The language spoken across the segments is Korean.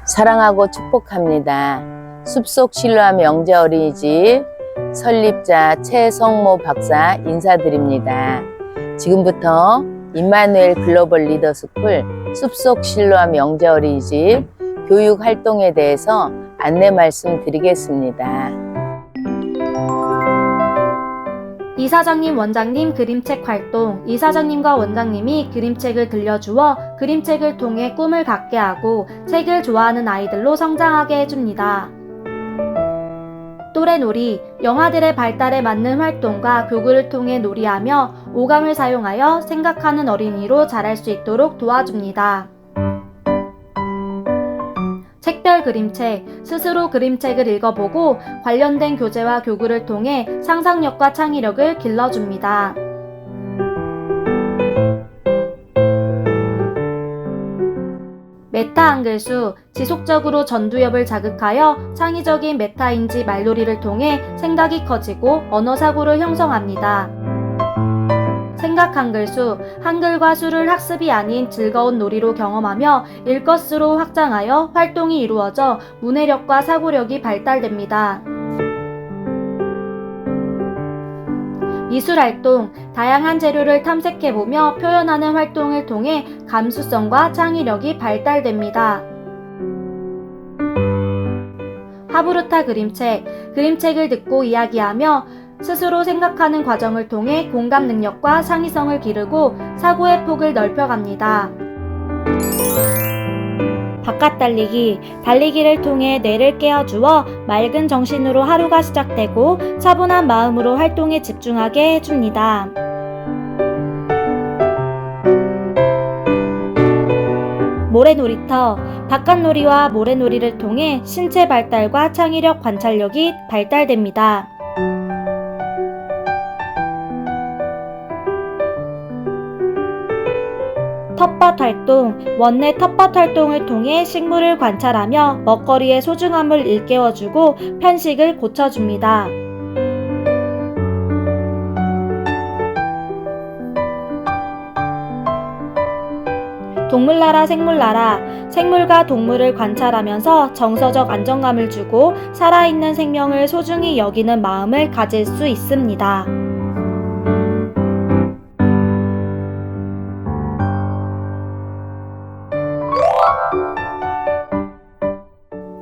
사랑하고 축복합니다. 숲속 신뢰함 영재 어린이집 설립자 최성모 박사 인사드립니다. 지금부터 임마누엘 글로벌 리더스쿨 숲속 신뢰함 영재 어린이집 교육 활동에 대해서 안내 말씀드리겠습니다. 이사장님, 원장님 그림책 활동. 이사장님과 원장님이 그림책을 들려주어 그림책을 통해 꿈을 갖게 하고 책을 좋아하는 아이들로 성장하게 해줍니다. 또래놀이, 영아들의 발달에 맞는 활동과 교구를 통해 놀이하며 오감을 사용하여 생각하는 어린이로 자랄 수 있도록 도와줍니다. 책별 그림책, 스스로 그림책을 읽어보고 관련된 교재와 교구를 통해 상상력과 창의력을 길러줍니다. 메타 한글수, 지속적으로 전두엽을 자극하여 창의적인 메타인지 말놀이를 통해 생각이 커지고 언어 사고를 형성합니다. 생각 한글수, 한글과 수를 학습이 아닌 즐거운 놀이로 경험하며 일것으로 확장하여 활동이 이루어져 문해력과 사고력이 발달됩니다. 미술활동, 다양한 재료를 탐색해보며 표현하는 활동을 통해 감수성과 창의력이 발달됩니다. 하브루타 그림책, 그림책을 듣고 이야기하며 스스로 생각하는 과정을 통해 공감 능력과 창의성을 기르고 사고의 폭을 넓혀갑니다. 바깥 달리기, 달리기를 통해 뇌를 깨워주어 맑은 정신으로 하루가 시작되고 차분한 마음으로 활동에 집중하게 해줍니다. 모래놀이터, 바깥놀이와 모래놀이를 통해 신체 발달과 창의력 관찰력이 발달됩니다. 텃밭 활동, 원내 텃밭 활동을 통해 식물을 관찰하며 먹거리의 소중함을 일깨워주고 편식을 고쳐줍니다. 동물나라 생물나라, 생물과 동물을 관찰하면서 정서적 안정감을 주고 살아있는 생명을 소중히 여기는 마음을 가질 수 있습니다.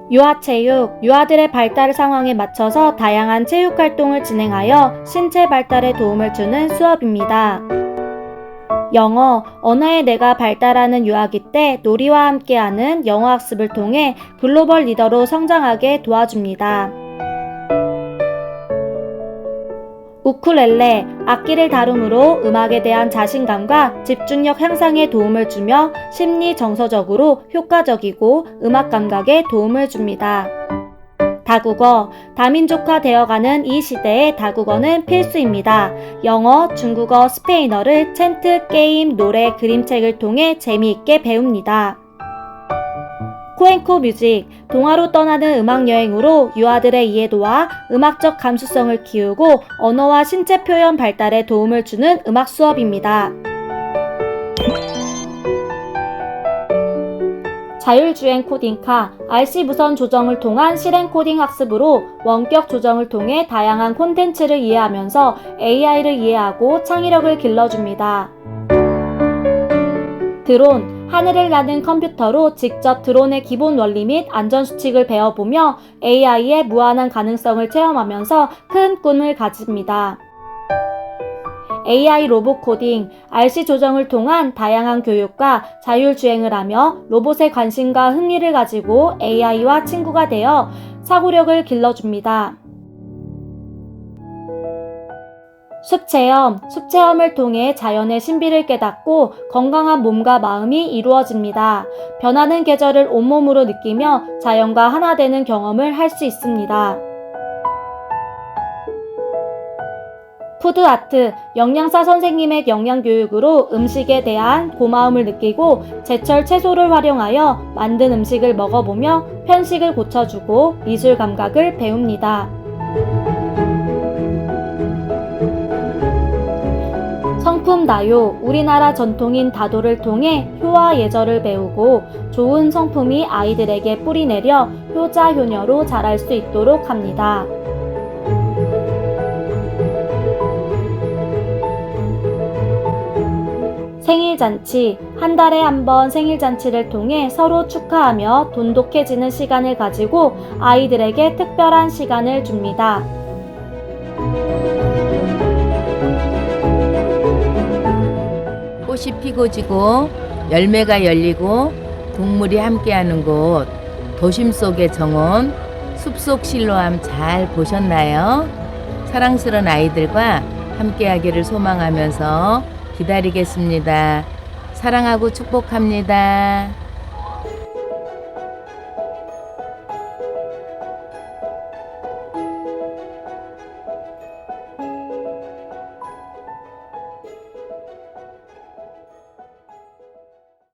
유아체육, 유아들의 발달 상황에 맞춰서 다양한 체육 활동을 진행하여 신체 발달에 도움을 주는 수업입니다. 영어, 언어의 뇌가 발달하는 유아기 때 놀이와 함께하는 영어 학습을 통해 글로벌 리더로 성장하게 도와줍니다. 우쿨렐레, 악기를 다룸으로 음악에 대한 자신감과 집중력 향상에 도움을 주며 심리 정서적으로 효과적이고 음악 감각에 도움을 줍니다. 다국어, 다민족화 되어가는 이 시대에 다국어는 필수입니다. 영어, 중국어, 스페인어를 챈트, 게임, 노래, 그림책을 통해 재미있게 배웁니다. 코앤코 뮤직, 동화로 떠나는 음악여행으로 유아들의 이해도와 음악적 감수성을 키우고 언어와 신체 표현 발달에 도움을 주는 음악 수업입니다. 자율주행 코딩카, RC 무선 조정을 통한 실행 코딩 학습으로 원격 조정을 통해 다양한 콘텐츠를 이해하면서 AI를 이해하고 창의력을 길러줍니다. 드론, 하늘을 나는 컴퓨터로 직접 드론의 기본 원리 및 안전수칙을 배워보며 AI의 무한한 가능성을 체험하면서 큰 꿈을 가집니다. AI 로봇 코딩, RC 조정을 통한 다양한 교육과 자율주행을 하며 로봇에 관심과 흥미를 가지고 AI와 친구가 되어 사고력을 길러줍니다. 숲체험을 통해 자연의 신비를 깨닫고 건강한 몸과 마음이 이루어집니다. 변하는 계절을 온몸으로 느끼며 자연과 하나 되는 경험을 할 수 있습니다. 푸드아트, 영양사 선생님의 영양교육으로 음식에 대한 고마움을 느끼고 제철 채소를 활용하여 만든 음식을 먹어보며 편식을 고쳐주고 미술 감각을 배웁니다. 성품 다요, 우리나라 전통인 다도를 통해 효와 예절을 배우고 좋은 성품이 아이들에게 뿌리내려 효자 효녀로 자랄 수 있도록 합니다. 생일잔치, 한 달에 한 번 생일잔치를 통해 서로 축하하며 돈독해지는 시간을 가지고 아이들에게 특별한 시간을 줍니다. 꽃이 피고 지고 열매가 열리고 동물이 함께하는 곳, 도심 속의 정원, 숲속 실로암 잘 보셨나요? 사랑스러운 아이들과 함께하기를 소망하면서 기다리겠습니다. 사랑하고 축복합니다.